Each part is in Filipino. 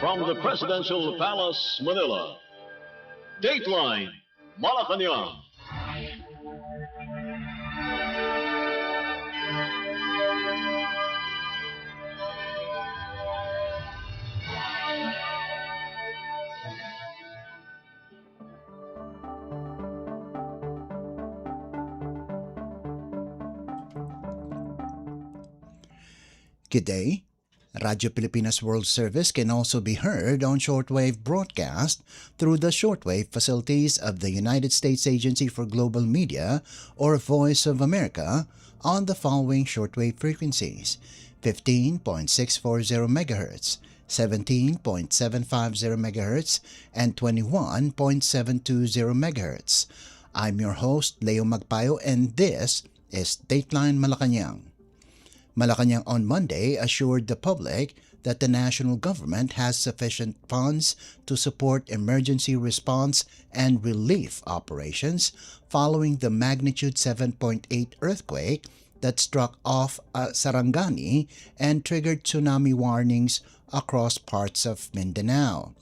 From the Presidential Palace, Manila, Dateline Malacañang. Good day. Radio Pilipinas World Service can also be heard on shortwave broadcast through the shortwave facilities of the United States Agency for Global Media or Voice of America on the following shortwave frequencies: 15.640 MHz, 17.750 MHz, and 21.720 MHz. I'm your host, Leo Magpayo, and this is Dateline Malacañang. Malacañang on Monday assured the public that the national government has sufficient funds to support emergency response and relief operations following the magnitude 7.8 earthquake that struck off Sarangani and triggered tsunami warnings across parts of Mindanao.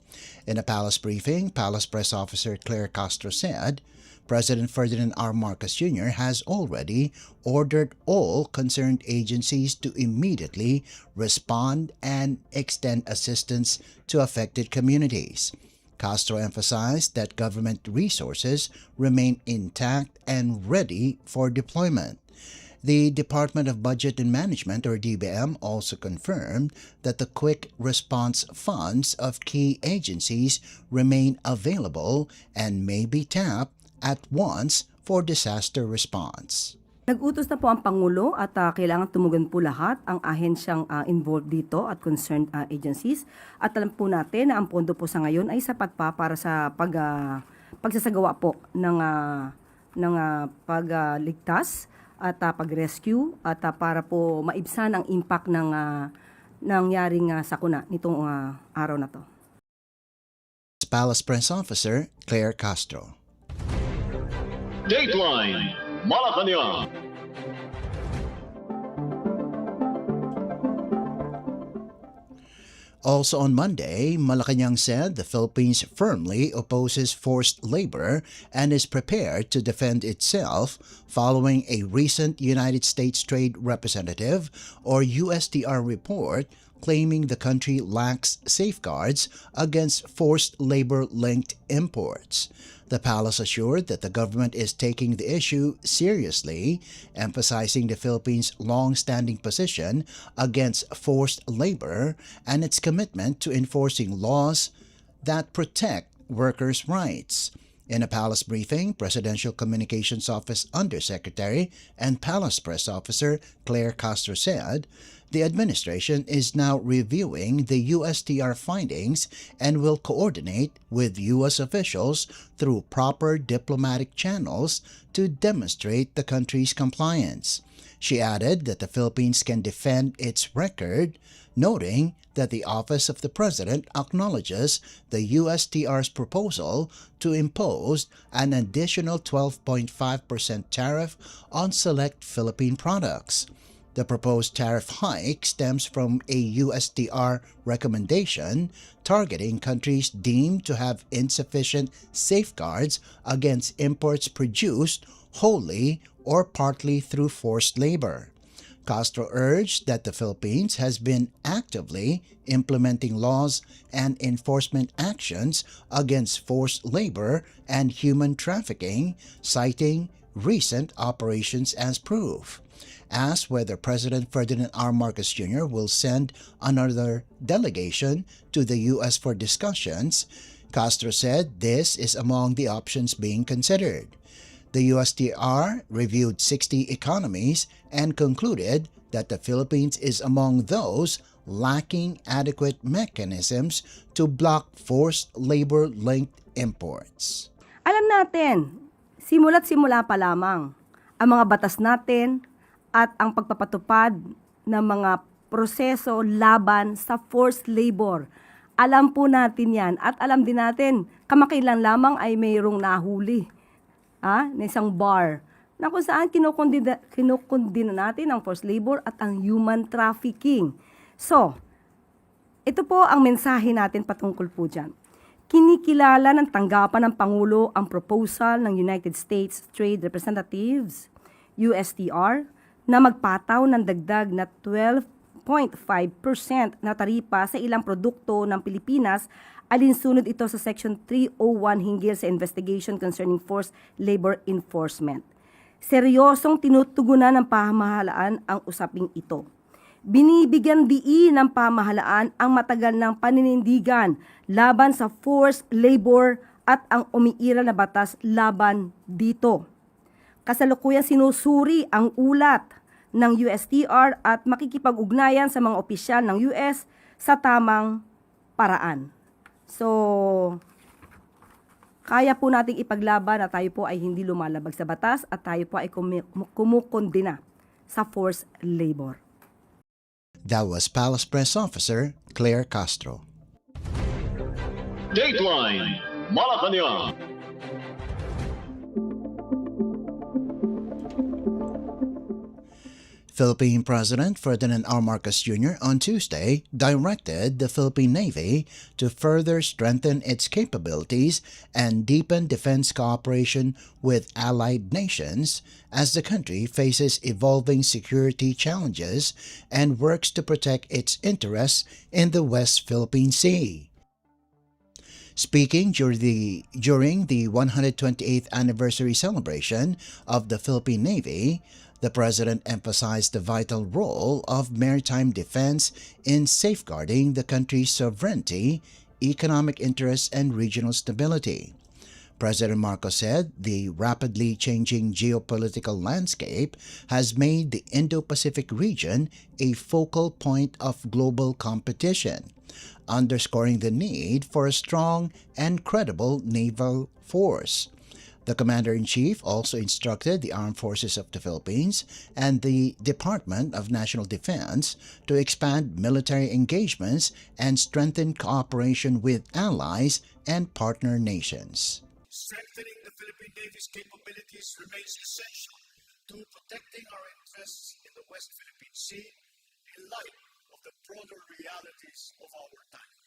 In a palace briefing, Palace Press Officer Claire Castro said, President Ferdinand R. Marcos Jr. has already ordered all concerned agencies to immediately respond and extend assistance to affected communities. Castro emphasized that government resources remain intact and ready for deployment. The Department of Budget and Management, or DBM, also confirmed that the quick response funds of key agencies remain available and may be tapped at once for disaster response. Nag-utos na po ang Pangulo at kailangan tumugon po lahat ang ahensyang involved dito at concerned agencies. At alam po natin na ang pondo po sa ngayon ay sapat pa para sa pagsasagawa po ng pagligtas at pag-rescue at para po maibsan ang impact ng nangyaring sakuna nitong araw na to. Palace Press Officer Claire Castro. Dateline Malacañang. Also on Monday, Malacañang said the Philippines firmly opposes forced labor and is prepared to defend itself following a recent United States Trade Representative or USTR report claiming the country lacks safeguards against forced labor-linked imports. The palace assured that the government is taking the issue seriously, emphasizing the Philippines' long-standing position against forced labor and its commitment to enforcing laws that protect workers' rights. In a palace briefing, Presidential Communications Office Undersecretary and Palace Press Officer Claire Castro said, the administration is now reviewing the USTR findings and will coordinate with U.S. officials through proper diplomatic channels to demonstrate the country's compliance. She added that the Philippines can defend its record, noting that the Office of the President acknowledges the USTR's proposal to impose an additional 12.5% tariff on select Philippine products. The proposed tariff hike stems from a USTR recommendation targeting countries deemed to have insufficient safeguards against imports produced wholly or partly through forced labor. Castro urged that the Philippines has been actively implementing laws and enforcement actions against forced labor and human trafficking, citing recent operations as proof. Asked whether President Ferdinand R. Marcos Jr. will send another delegation to the U.S. for discussions, Castro said this is among the options being considered. The USTR reviewed 60 economies and concluded that the Philippines is among those lacking adequate mechanisms to block forced labor-linked imports. Alam natin, simula't simula pa lamang, ang mga batas natin at ang pagpapatupad ng mga proseso laban sa forced labor. Alam po natin yan at alam din natin, kamakailan lamang ay mayroong nahuli na isang bar na kung saan kinukundina natin ang forced labor at ang human trafficking. So, Ito po ang mensahe natin patungkol po dyan. Kinikilala ng tanggapan ng Pangulo ang proposal ng United States Trade Representatives, USTR, na magpataw ng dagdag na 12.5% na taripa sa ilang produkto ng Pilipinas alinsunod ito sa Section 301 hinggil sa investigation concerning forced labor enforcement. Seryosong tinutugunan ng pamahalaan ang usaping ito. Binibigyan diin ng pamahalaan ang matagal ng paninindigan laban sa forced labor at ang umiiral na batas laban dito. Kasalukuyang sinusuri ang ulat ng USTR at makikipag-ugnayan sa mga opisyal ng US sa tamang paraan. So, kaya po nating ipaglaban na tayo po ay hindi lumalabag sa batas at tayo po ay kumukondena sa forced labor. That was Palace Press Officer Claire Castro. Dateline Malacañang. Philippine President Ferdinand R. Marcos Jr. on Tuesday directed the Philippine Navy to further strengthen its capabilities and deepen defense cooperation with allied nations as the country faces evolving security challenges and works to protect its interests in the West Philippine Sea. Speaking during the 128th anniversary celebration of the Philippine Navy, the President emphasized the vital role of maritime defense in safeguarding the country's sovereignty, economic interests, and regional stability. President Marcos said the rapidly changing geopolitical landscape has made the Indo-Pacific region a focal point of global competition, underscoring the need for a strong and credible naval force. The Commander-in-Chief also instructed the Armed Forces of the Philippines and the Department of National Defense to expand military engagements and strengthen cooperation with allies and partner nations. Strengthening the Philippine Navy's capabilities remains essential to protecting our interests in the West Philippine Sea in light of the broader realities of our time.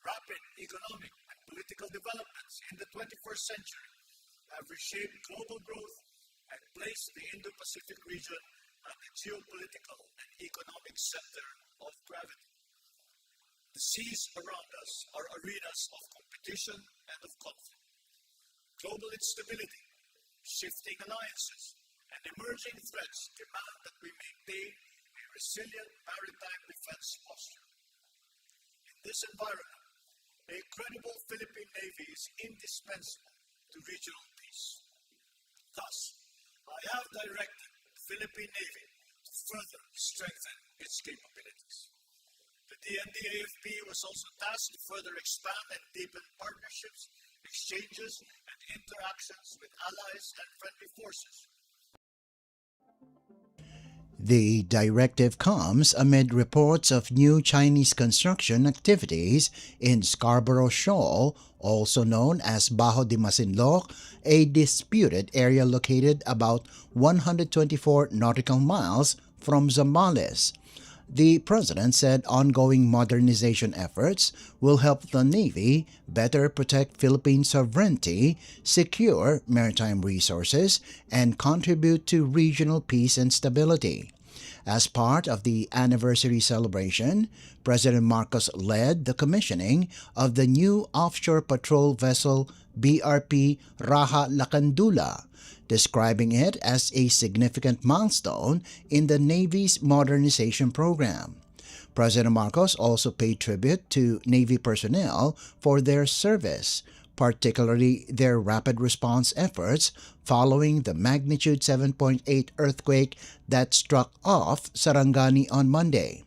Rapid economic and political developments in the 21st century have reshaped global growth and placed the Indo-Pacific region at the geopolitical and economic center of gravity. The seas around us are arenas of competition and of conflict. Global instability, shifting alliances, and emerging threats demand that we maintain a resilient maritime defense posture. In this environment, a credible Philippine Navy is indispensable to regional peace. Thus, I have directed the Philippine Navy to further strengthen its capabilities. The DND-AFP was also tasked to further expand and deepen partnerships, exchanges, and interactions with allies and friendly forces. The directive comes amid reports of new Chinese construction activities in Scarborough Shoal, also known as Bajo de Masinloc, a disputed area located about 124 nautical miles from Zambales. The President said ongoing modernization efforts will help the Navy better protect Philippine sovereignty, secure maritime resources, and contribute to regional peace and stability. As part of the anniversary celebration, President Marcos led the commissioning of the new offshore patrol vessel BRP Raha Lacandula, describing it as a significant milestone in the Navy's modernization program. President Marcos also paid tribute to Navy personnel for their service, particularly their rapid response efforts following the magnitude 7.8 earthquake that struck off Sarangani on Monday.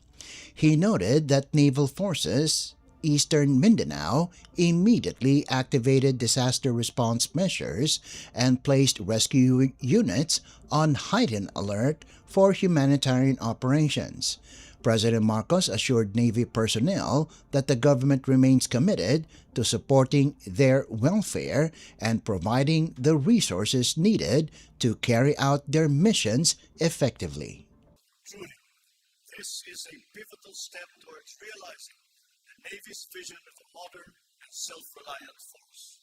He noted that naval forces Eastern Mindanao immediately activated disaster response measures and placed rescue units on heightened alert for humanitarian operations. President Marcos assured Navy personnel that the government remains committed to supporting their welfare and providing the resources needed to carry out their missions effectively. Truly, This is a pivotal step towards realizing the Navy's vision of a modern and self-reliant force.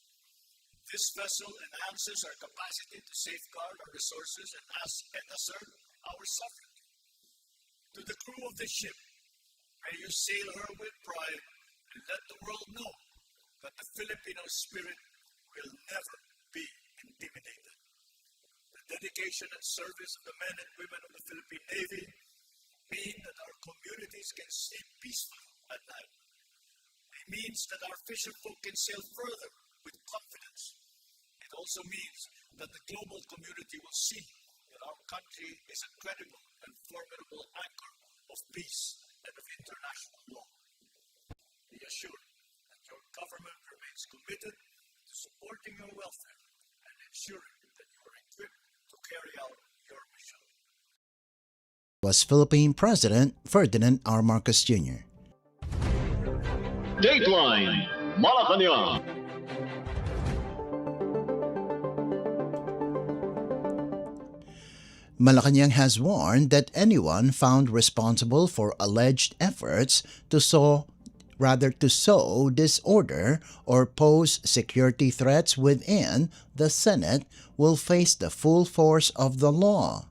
This vessel enhances our capacity to safeguard our resources and assert our sovereignty. To the crew of the ship, may you sail her with pride and let the world know that the Filipino spirit will never be intimidated. The dedication and service of the men and women of the Philippine Navy mean that our communities can sleep peacefully at night. It means that our fisherfolk can sail further with confidence. It also means that the global community will see that our country is a credible and formidable anchor of peace and of international law. Be assured that your government remains committed to supporting your welfare and ensuring that you are equipped to carry out your mission. Was Philippine President Ferdinand R. Marcos Jr. Dateline Malacañang. Malacañang has warned that anyone found responsible for alleged efforts to sow disorder or pose security threats within the Senate will face the full force of the law.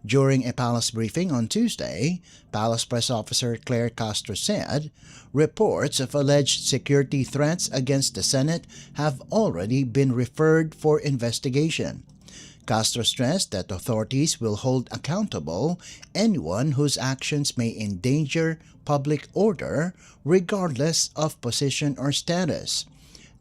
During a palace briefing on Tuesday, Palace Press Officer Claire Castro said, reports of alleged security threats against the Senate have already been referred for investigation. Castro stressed that authorities will hold accountable anyone whose actions may endanger public order, regardless of position or status.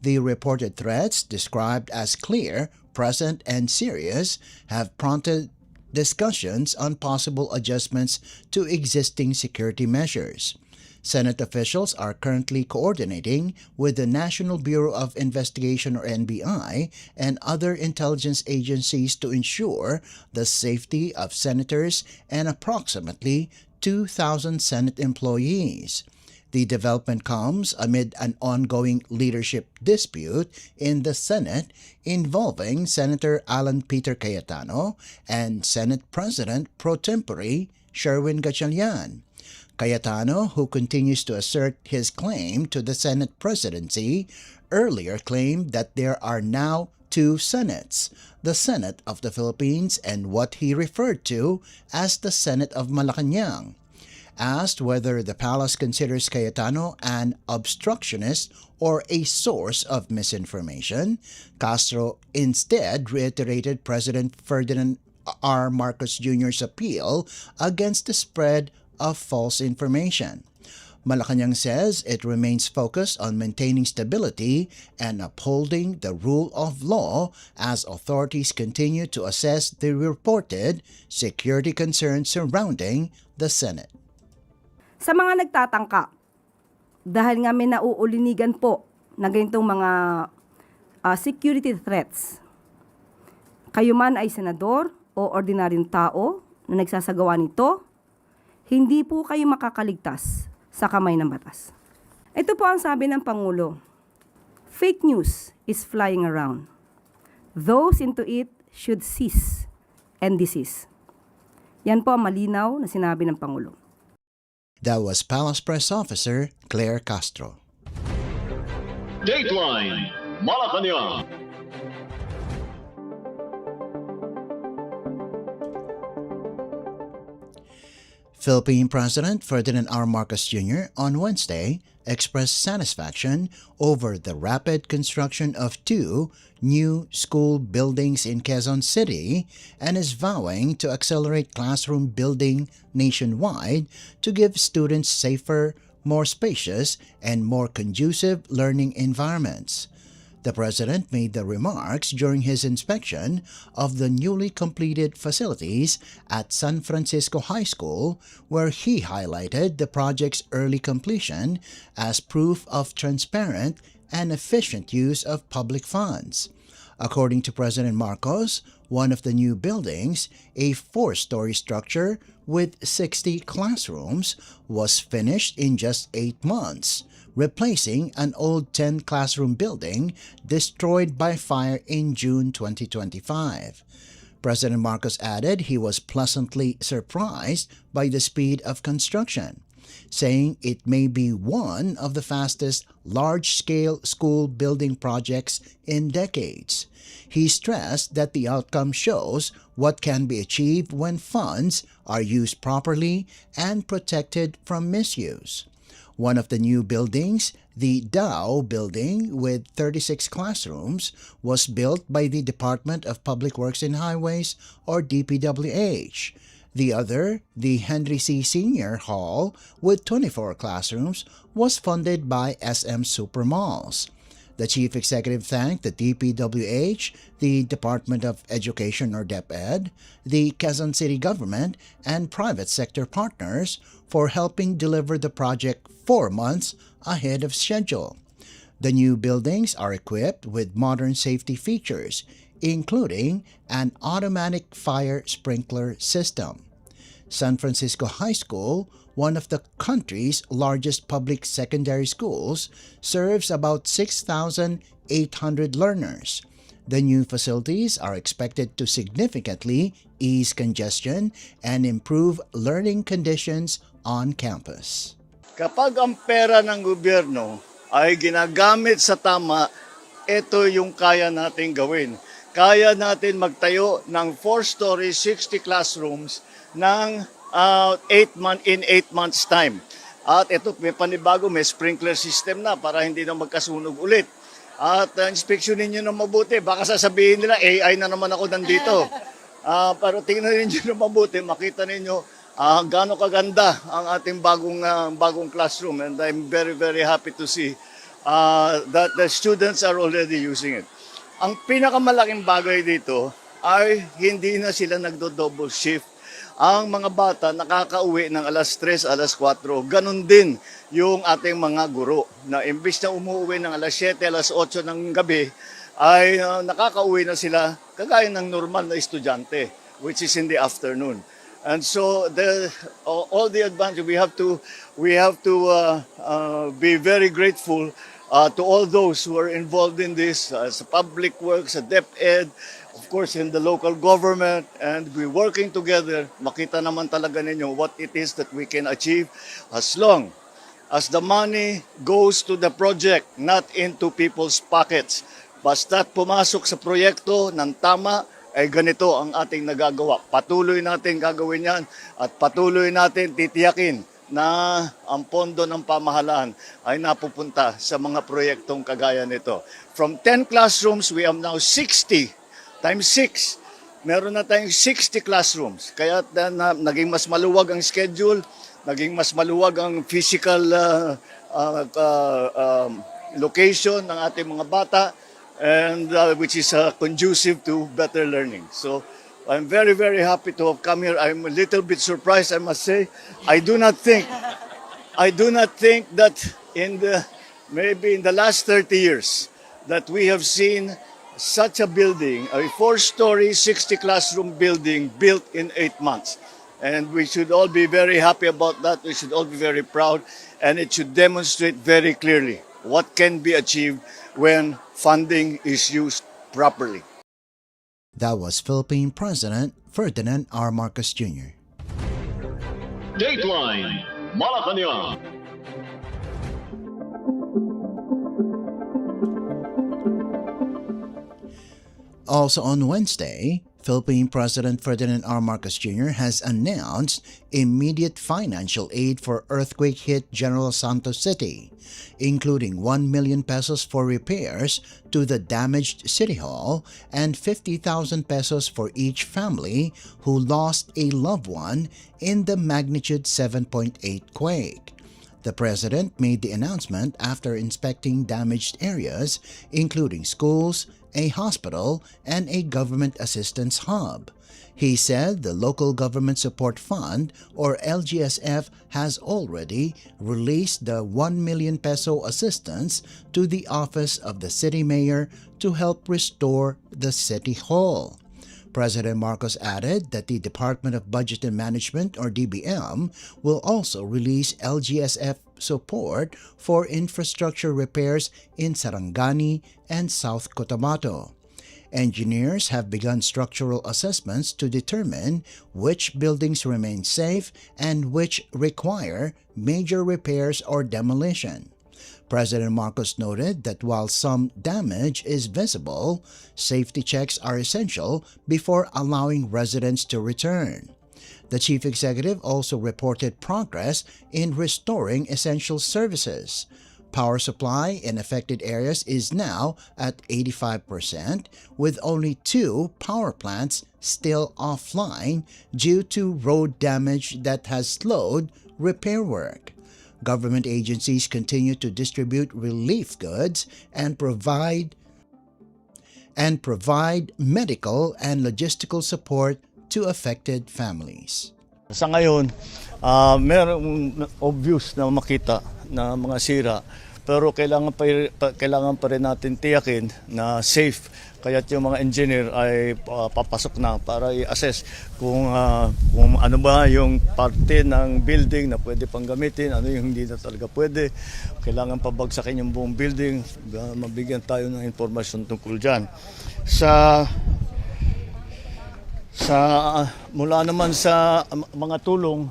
The reported threats, described as clear, present, and serious, have prompted discussions on possible adjustments to existing security measures. Senate officials are currently coordinating with the National Bureau of Investigation or NBI and other intelligence agencies to ensure the safety of senators and approximately 2,000 Senate employees. The development comes amid an ongoing leadership dispute in the Senate involving Senator Alan Peter Cayetano and Senate President pro tempore Sherwin Gatchalian. Cayetano, who continues to assert his claim to the Senate presidency, earlier claimed that there are now two Senates, the Senate of the Philippines and what he referred to as the Senate of Malacañang. Asked whether the palace considers Cayetano an obstructionist or a source of misinformation, Castro instead reiterated President Ferdinand R. Marcos Jr.'s appeal against the spread of false information. Malacañang says it remains focused on maintaining stability and upholding the rule of law as authorities continue to assess the reported security concerns surrounding the Senate. Sa mga nagtatangka, dahil nga may nauulinigan po na ganitong mga security threats, kayo man ay senador o ordinaryong tao na nagsasagawa nito, hindi po kayo makakaligtas sa kamay ng batas. Ito po ang sabi ng Pangulo, fake news is flying around. Those into it should cease and desist. Yan po ang malinaw na sinabi ng Pangulo. That was Palace Press Officer Claire Castro. Dateline Malacañang. Philippine President Ferdinand R. Marcos Jr. on Wednesday expressed satisfaction over the rapid construction of two new school buildings in Quezon City and is vowing to accelerate classroom building nationwide to give students safer, more spacious, and more conducive learning environments. The President made the remarks during his inspection of the newly completed facilities at San Francisco High School, where he highlighted the project's early completion as proof of transparent and efficient use of public funds. According to President Marcos, one of the new buildings, a 4-story structure with 60 classrooms, was finished in just 8 months, replacing an old 10-classroom building destroyed by fire in June 2025. President Marcos added he was pleasantly surprised by the speed of construction, saying it may be one of the fastest large-scale school building projects in decades. He stressed that the outcome shows what can be achieved when funds are used properly and protected from misuse. One of the new buildings, the Dow Building with 36 classrooms, was built by the Department of Public Works and Highways, or DPWH. The other, the Henry C. Senior Hall with 24 classrooms, was funded by SM Supermalls. The chief executive thanked the DPWH, the Department of Education or DepEd, the Quezon City government, and private sector partners for helping deliver the project 4 months ahead of schedule. The new buildings are equipped with modern safety features, including an automatic fire sprinkler system. San Francisco High School, one of the country's largest public secondary schools, serves about 6,800 learners. The new facilities are expected to significantly ease congestion and improve learning conditions on campus. Kapag ang pera ng gobyerno ay ginagamit sa tama, ito yung kaya natin gawin. Kaya natin magtayo ng 4-story, 60 classrooms ng 8 months time. At ito, may panibago, may sprinkler system na para hindi na magkasunog ulit. At inspeksyonin nyo na mabuti. Baka sasabihin nila, AI na naman ako nandito. Pero tingnan niyo na mabuti, makita ninyo gaano kaganda ang ating bagong classroom. And I'm very, very happy to see that the students are already using it. Ang pinakamalaking bagay dito ay hindi na sila nagdo-double shift. Ang mga bata nakakauwi ng alas 3, alas 4. Ganon din yung ating mga guro na imbis na umuwi ng alas 7, alas 8 ng gabi ay nakakauwi na sila kagaya ng normal na estudyante, which is in the afternoon. And so all the advantage we have to be very grateful to all those who are involved in this, sa public works, sa DepEd, of course in the local government, and we working together. Makita naman talaga ninyo what it is that we can achieve as long as the money goes to the project, not into people's pockets. Basta't pumasok sa proyekto ng tama, ay ganito ang ating nagagawa. Patuloy natin gagawin yan at patuloy natin titiyakin na ang pondo ng pamahalaan ay napupunta sa mga proyektong kagaya nito. From 10 classrooms, we have now 60 times 6. Meron na tayong 60 classrooms. Kaya naging mas maluwag ang schedule, naging mas maluwag ang physical location ng ating mga bata, and which is conducive to better learning. So I'm very, very happy to have come here. I'm a little bit surprised, I must say. I do not think that maybe in the last 30 years that we have seen such a building, a 4-story, 60 classroom building built in 8 months. And we should all be very happy about that. We should all be very proud. And it should demonstrate very clearly what can be achieved when funding is used properly. That was Philippine President Ferdinand R. Marcos Jr. Dateline Malacañang. Also on Wednesday, Philippine President Ferdinand R. Marcos Jr. has announced immediate financial aid for earthquake-hit General Santos City, including 1 million pesos for repairs to the damaged City Hall and 50,000 pesos for each family who lost a loved one in the magnitude 7.8 quake. The President made the announcement after inspecting damaged areas, including schools, a hospital, and a government assistance hub. He said the Local Government Support Fund, or LGSF, has already released the 1 million peso assistance to the office of the city mayor to help restore the City Hall. President Marcos added that the Department of Budget and Management, or DBM, will also release LGSF support for infrastructure repairs in Sarangani and South Cotabato. Engineers have begun structural assessments to determine which buildings remain safe and which require major repairs or demolition. President Marcos noted that while some damage is visible, safety checks are essential before allowing residents to return. The chief executive also reported progress in restoring essential services. Power supply in affected areas is now at 85%, with only 2 power plants still offline due to road damage that has slowed repair work. Government agencies continue to distribute relief goods and provide medical and logistical support to affected families. Sa ngayon, merong obvious na makita na mga sira, pero kailangan pa rin natin tiyakin na safe. Kaya't yung mga engineer ay papasok na para i-assess kung ano ba yung parte ng building na pwede pang gamitin, ano yung hindi na talaga pwede. Kailangan pabagsakin yung buong building, mabigyan tayo ng informasyon tungkol dyan. Mula naman sa mga tulong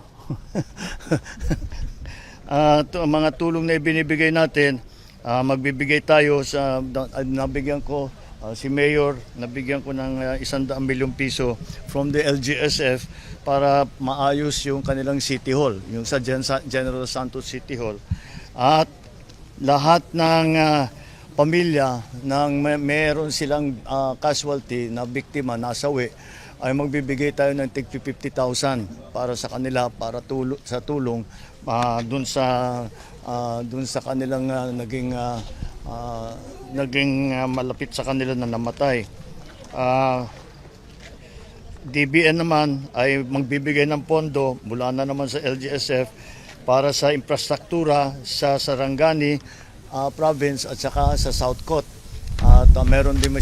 mga tulong na ibinibigay natin, magbibigay tayo nabigyan ko si Mayor, nabigyan ko ng 100 milyong piso from the LGSF para maayos yung kanilang City Hall, yung sa General Santos City Hall. At lahat ng pamilya nang meron silang casualty na biktima, nasawi, ay magbibigay tayo ng tig 50,000 para sa kanila, para sa tulong dun sa kanilang naging malapit sa kanila na namatay. DBN naman ay magbibigay ng pondo mula na naman sa LGSF para sa infrastruktura sa Sarangani province at saka sa South Coast. At meron din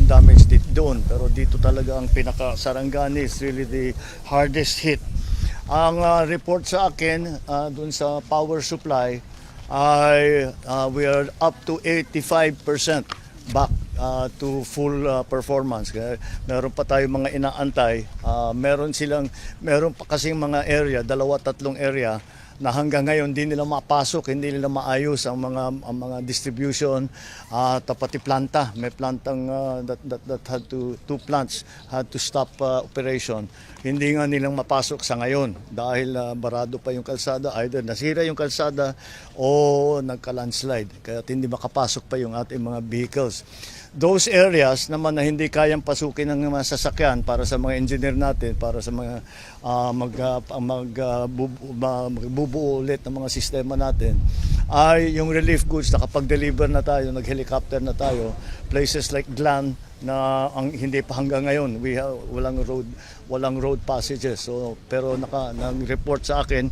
damage doon, pero dito talaga ang pinaka-Sarangani is really the hardest hit. Ang report sa akin doon sa power supply ay we are up to 85% back to full performance. Meron pa tayong mga inaantay. Meron pa kasing mga area, 2-3 area na hanggang ngayon hindi nila mapasok, hindi nila maayos ang mga distribution at pati planta. May plantang that had to, 2 plants had to stop operation. Hindi nga nilang mapasok sa ngayon dahil barado pa yung kalsada, either nasira yung kalsada o nagka-landslide, kaya hindi makapasok pa yung ating mga vehicles. Those areas naman na hindi kayang pasukin ng mga sasakyan para sa mga engineer natin, para sa mga magbubuo ulit ng mga sistema natin, ay yung relief goods. Nakapag-deliver na tayo, nag-helicopter na tayo. Places like Glan na hindi pa hanggang ngayon walang road passages. So, pero nang-report sa akin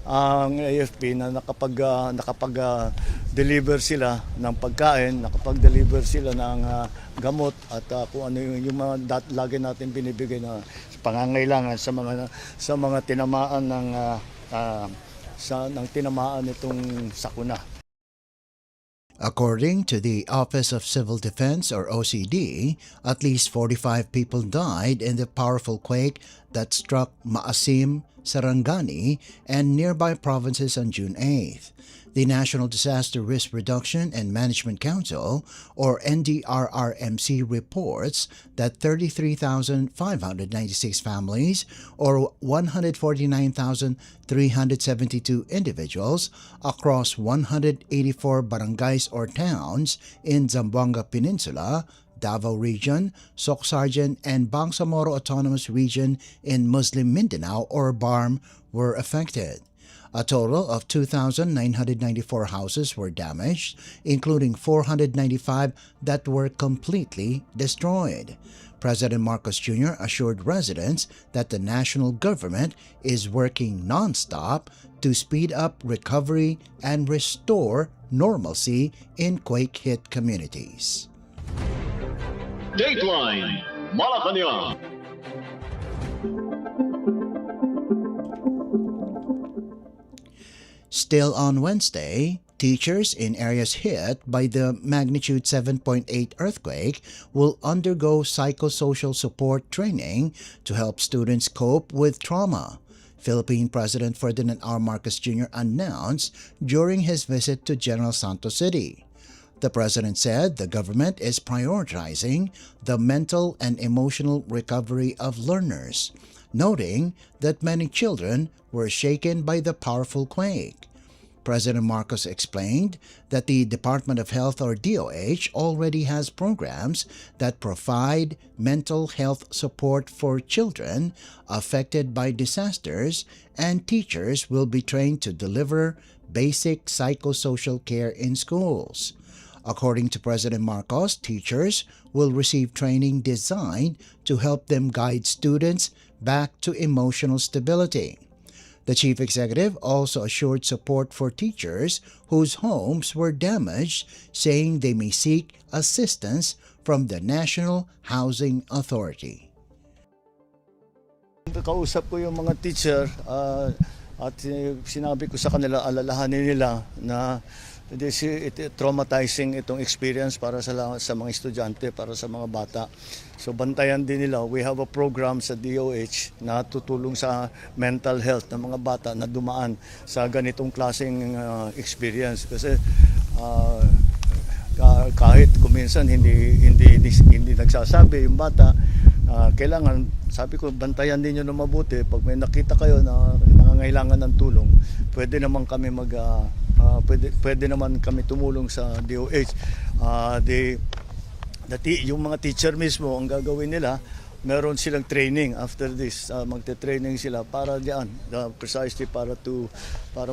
ang AFP na nakapag-deliver sila ng pagkain, nakapag-deliver sila ng gamot at kung ano yung mga lagi natin binibigay na pangangailangan sa mga tinamaan ng tinamaan nitong sakuna. According to the Office of Civil Defense or OCD, at least 45 people died in the powerful quake that struck Maasim, Sarangani, and nearby provinces on June 8th. The National Disaster Risk Reduction and Management Council, or NDRRMC, reports that 33,596 families, or 149,372 individuals across 184 barangays or towns in Zamboanga Peninsula, Davao Region, Socsargen, and Bangsamoro Autonomous Region in Muslim Mindanao or BARM were affected. A total of 2,994 houses were damaged, including 495 that were completely destroyed. President Marcos Jr. assured residents that the national government is working non-stop to speed up recovery and restore normalcy in quake-hit communities. Dateline Malacañang. Still on Wednesday, Teachers in areas hit by the magnitude 7.8 earthquake will undergo psychosocial support training to help students cope with trauma, Philippine President Ferdinand R. Marcos Jr. announced during his visit to General Santos City. The president said the government is prioritizing the mental and emotional recovery of learners, noting that many children were shaken by the powerful quake. President Marcos explained that the Department of Health or DOH already has programs that provide mental health support for children affected by disasters, and teachers will be trained to deliver basic psychosocial care in schools. According to President Marcos, teachers will receive training designed to help them guide students back to emotional stability. The chief executive also assured support for teachers whose homes were damaged, saying they may seek assistance from the National Housing Authority. Kausap ko yung mga teacher at sinabi ko sa kanila, alalahanin nila na traumatizing itong experience para sa mga estudyante, para sa mga bata. So bantayan din nila. We have a program sa DOH na tutulong sa mental health ng mga bata na dumaan sa ganitong klaseng experience. Kasi kahit kuminsan hindi nagsasabi yung bata, kailangan, sabi ko, bantayan din nyo na mabuti. Pag may nakita kayo na nangangailangan ng tulong, pwede naman kami pwede naman kami tumulong sa DOH. Yung mga teacher mismo, ang gagawin nila, meron silang training after this. Magte-training sila para diyan, precisely para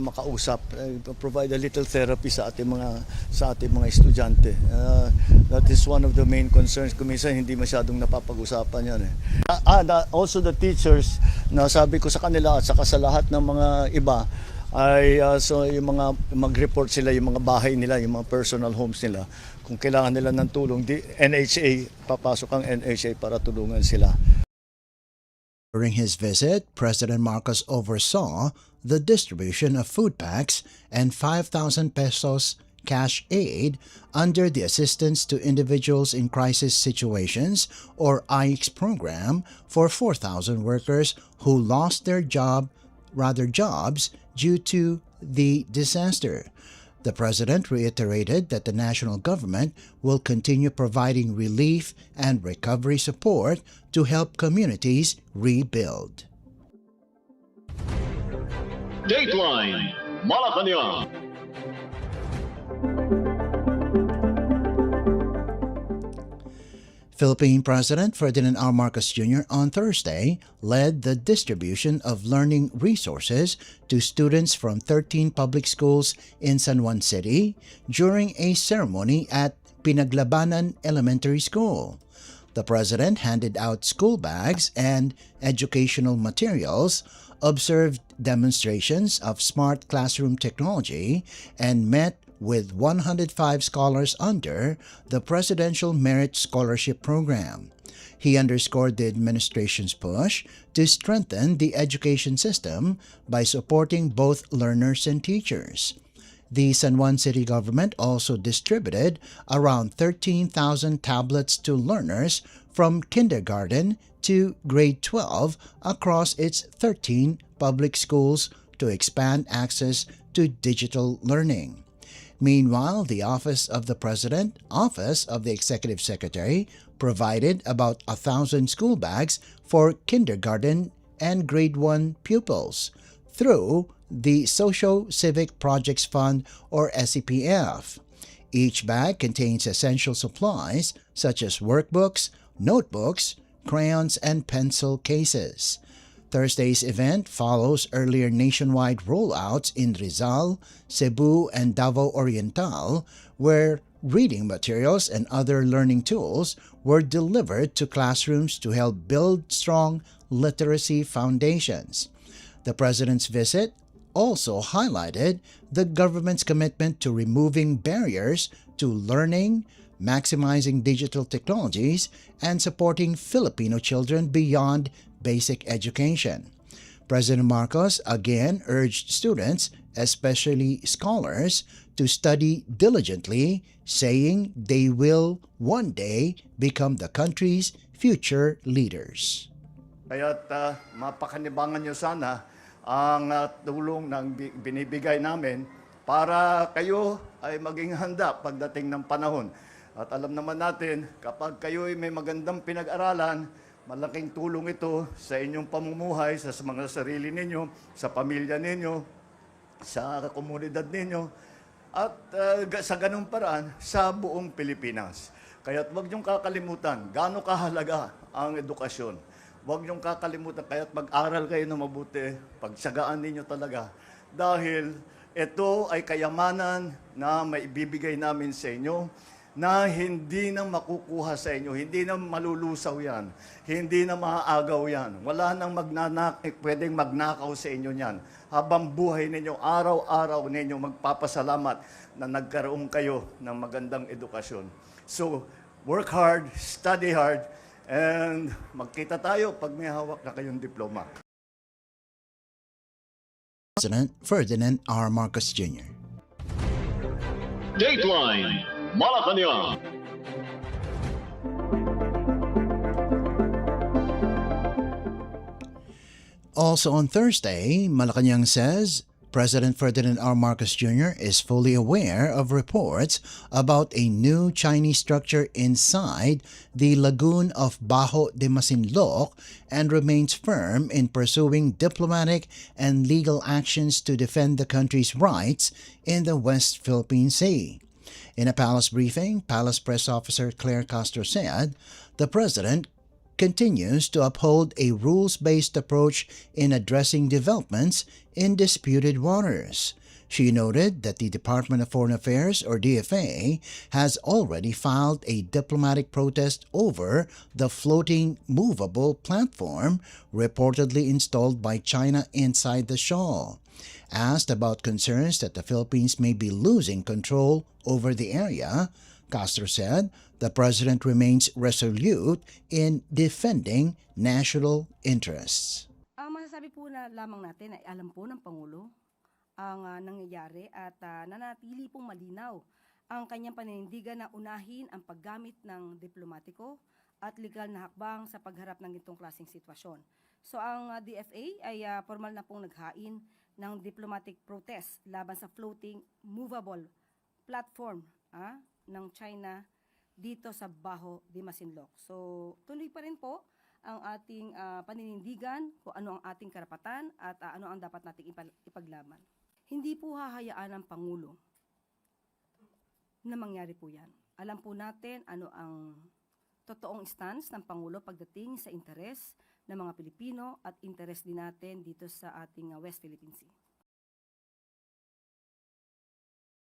makausap, provide a little therapy sa ating mga estudyante. That is one of the main concerns. Kuminsan hindi masyadong napapag-usapan yan. Also the teachers, na sabi ko sa kanila at saka sa lahat ng mga iba, ay so yung mga mag-report sila, yung mga bahay nila, yung mga personal homes nila, kung kailangan nila ng tulong, NHA, papasok ang NHA para tulungan sila. During his visit, President Marcos oversaw the distribution of food packs and 5,000 pesos cash aid under the Assistance to Individuals in Crisis Situations or AICS program for 4,000 workers who lost their jobs due to the disaster. The president reiterated that the national government will continue providing relief and recovery support to help communities rebuild. Dateline Malacañang. Philippine President Ferdinand R. Marcos Jr. on Thursday led the distribution of learning resources to students from 13 public schools in San Juan City during a ceremony at Pinaglabanan Elementary School. The president handed out school bags and educational materials, observed demonstrations of smart classroom technology, and met with 105 scholars under the Presidential Merit Scholarship Program. He underscored the administration's push to strengthen the education system by supporting both learners and teachers. The San Juan City government also distributed around 13,000 tablets to learners from kindergarten to grade 12 across its 13 public schools to expand access to digital learning. Meanwhile, the Office of the President, Office of the Executive Secretary, provided about 1,000 school bags for kindergarten and grade 1 pupils through the Socio-Civic Projects Fund or SCPF. Each bag contains essential supplies such as workbooks, notebooks, crayons, and pencil cases. Thursday's event follows earlier nationwide rollouts in Rizal, Cebu, and Davao Oriental, where reading materials and other learning tools were delivered to classrooms to help build strong literacy foundations. The president's visit also highlighted the government's commitment to removing barriers to learning, maximizing digital technologies, and supporting Filipino children beyond basic education. President Marcos again urged students, especially scholars, to study diligently, saying they will one day become the country's future leaders. Kaya't mapakanibangan nyo sana ang tulong na binibigay namin para kayo ay maging handa pagdating ng panahon. At alam naman natin, kapag kayo ay may magandang pinag-aralan, malaking tulong ito sa inyong pamumuhay, sa mga sarili ninyo, sa pamilya ninyo, sa komunidad ninyo, at sa ganung paraan sa buong Pilipinas. Kaya't huwag niyong kakalimutan gaano kahalaga ang edukasyon. Huwag niyong kakalimutan, kaya't mag-aral kayo na mabuti, pagsagaan ninyo talaga. Dahil ito ay kayamanan na maibibigay namin sa inyo na hindi na makukuha sa inyo, hindi na malulusaw yan, hindi na maaagaw yan. Wala nang pwedeng magnakaw sa inyo yan. Habang buhay ninyo, araw-araw ninyo magpapasalamat na nagkaroon kayo ng magandang edukasyon. So, work hard, study hard, and magkita tayo pag may hawak na kayong diploma. President Ferdinand R. Marcos Jr. Dateline Malacañang. Also on Thursday, Malacañang says President Ferdinand R. Marcos Jr. is fully aware of reports about a new Chinese structure inside the lagoon of Bajo de Masinloc and remains firm in pursuing diplomatic and legal actions to defend the country's rights in the West Philippine Sea. In a palace briefing, Palace Press Officer Claire Castro said the president continues to uphold a rules-based approach in addressing developments in disputed waters. She noted that the Department of Foreign Affairs, or DFA, has already filed a diplomatic protest over the floating movable platform reportedly installed by China inside the shoal. Asked about concerns that the Philippines may be losing control over the area, Castro said the president remains resolute in defending national interests. Ang masasabi po na lamang natin ay alam po ng Pangulo ang nangyayari at nanatili pong malinaw ang kanyang paninindigan na unahin ang paggamit ng diplomatiko at legal na hakbang sa pagharap ng itong klaseng sitwasyon. So ang DFA ay formal na pong naghain ng diplomatic protest laban sa floating movable platform ng China dito sa Bajo de Masinloc. So tuloy pa rin po ang ating paninindigan kung ano ang ating karapatan at ano ang dapat nating ipaglaban. Hindi po hahayaan ng Pangulo na mangyari po yan. Alam po natin ano ang totoong stance ng Pangulo pagdating sa interes ng mga Pilipino at interes din natin dito sa ating West Philippine Sea.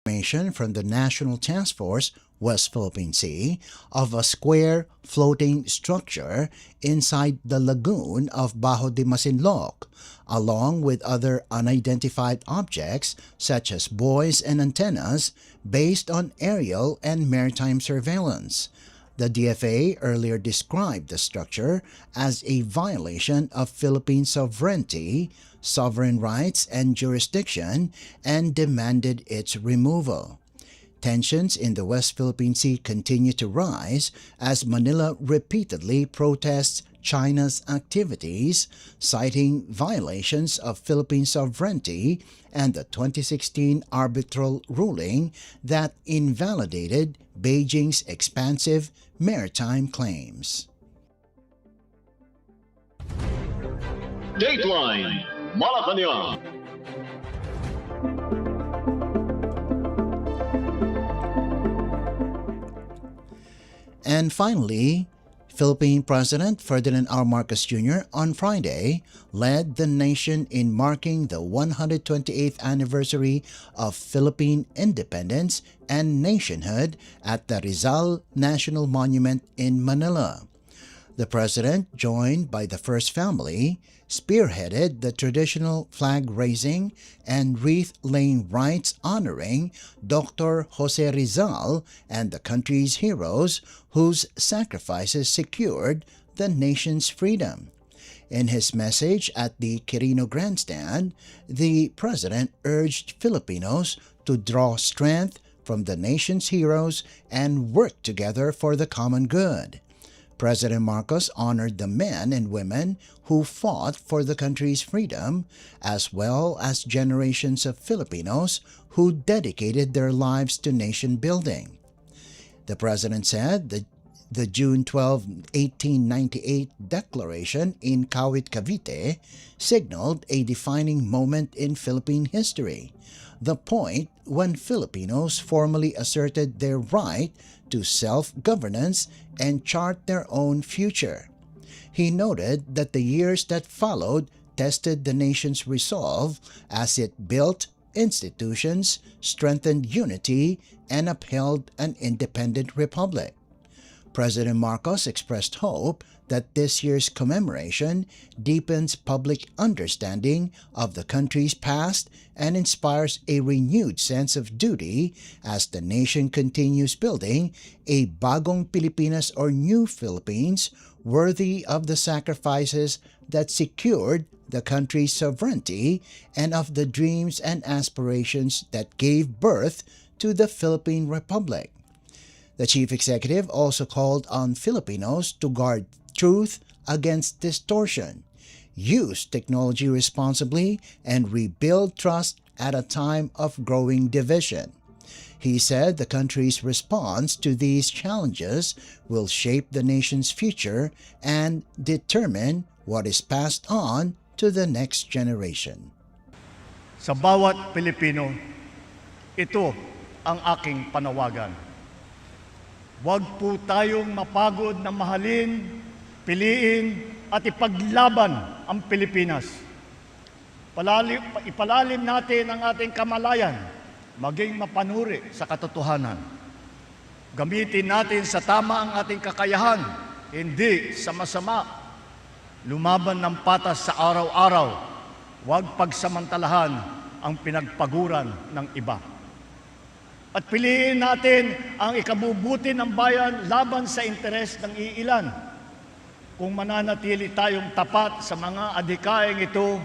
Information from the National Task Force West Philippine Sea of a square floating structure inside the lagoon of Bajo de Masinloc, along with other unidentified objects such as buoys and antennas based on aerial and maritime surveillance. The DFA earlier described the structure as a violation of Philippine sovereignty, sovereign rights, and jurisdiction and demanded its removal. Tensions in the West Philippine Sea continue to rise as Manila repeatedly protests China's activities, citing violations of Philippine sovereignty and the 2016 arbitral ruling that invalidated Beijing's expansive maritime claims. Dateline Malacañang. And finally, Philippine President Ferdinand R. Marcos Jr. on Friday led the nation in marking the 128th anniversary of Philippine independence and nationhood at the Rizal National Monument in Manila. The president, joined by the First Family, spearheaded the traditional flag-raising and wreath-laying rites honoring Dr. Jose Rizal and the country's heroes whose sacrifices secured the nation's freedom. In his message at the Quirino Grandstand, the president urged Filipinos to draw strength from the nation's heroes and work together for the common good. President Marcos honored the men and women who fought for the country's freedom, as well as generations of Filipinos who dedicated their lives to nation building. The president said that the June 12, 1898 declaration in Kawit, Cavite signaled a defining moment in Philippine history, the point when Filipinos formally asserted their right to self-governance and chart their own future. He noted that the years that followed tested the nation's resolve as it built institutions, strengthened unity, and upheld an independent republic. President Marcos expressed hope that this year's commemoration deepens public understanding of the country's past and inspires a renewed sense of duty as the nation continues building a bagong Pilipinas or new Philippines worthy of the sacrifices that secured the country's sovereignty and of the dreams and aspirations that gave birth to the Philippine Republic. The chief executive also called on Filipinos to guard truth against distortion, use technology responsibly, and rebuild trust at a time of growing division. He said the country's response to these challenges will shape the nation's future and determine what is passed on to the next generation. Sa bawat Pilipino, ito ang aking panawagan. Huwag po tayong mapagod na mahalin, piliin at ipaglaban ang Pilipinas. Ipalalim natin ang ating kamalayan, maging mapanuri sa katotohanan. Gamitin natin sa tama ang ating kakayahan, hindi sa masama. Lumaban ng patas sa araw-araw, huwag pagsamantalahan ang pinagpaguran ng iba. At piliin natin ang ikabubuti ng bayan laban sa interes ng iilan. Kung mananatili tayong tapat sa mga adhikaing ito,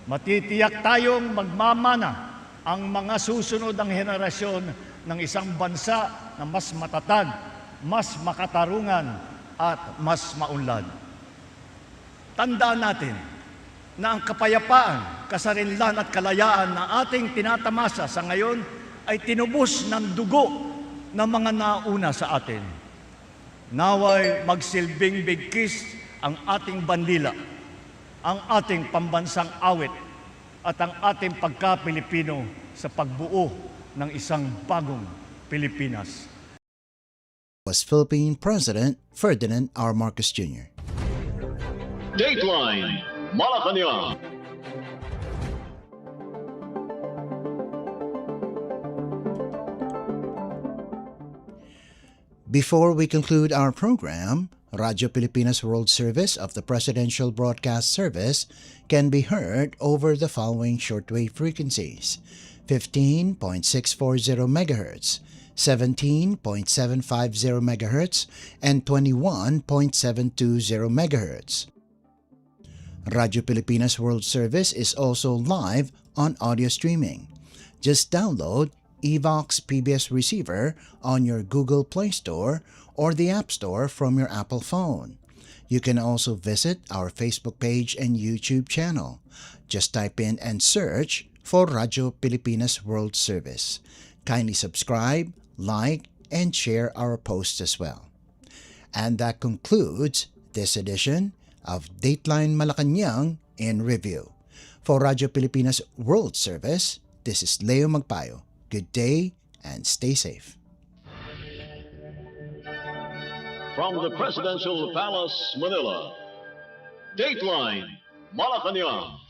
matitiyak tayong magmamana ang mga susunod ang henerasyon ng isang bansa na mas matatag, mas makatarungan at mas maunlad. Tandaan natin na ang kapayapaan, kasarinlan at kalayaan na ating tinatamasa sa ngayon ay tinubos ng dugo ng mga nauna sa atin. Naway magsilbing bigkis ang ating bandila, ang ating pambansang awit at ang ating pagka-Pilipino sa pagbuo ng isang bagong Pilipinas. Was Philippine President Ferdinand R. Marcos Jr. Dateline Malacañang. Before we conclude our program, Radyo Pilipinas World Service of the Presidential Broadcast Service can be heard over the following shortwave frequencies: 15.640 MHz, 17.750 MHz, and 21.720 MHz. Radyo Pilipinas World Service is also live on audio streaming. Just download Evox PBS Receiver on your Google Play Store or the App Store from your Apple phone. You can also visit our Facebook page and YouTube channel. Just type in and search for Radyo Pilipinas World Service. Kindly subscribe, like, and share our posts as well. And that concludes this edition of Dateline Malacañang in Review. For Radyo Pilipinas World Service, this is Leo Magpayo. Good day and stay safe. From the Presidential Palace, Manila, Dateline Malacañang.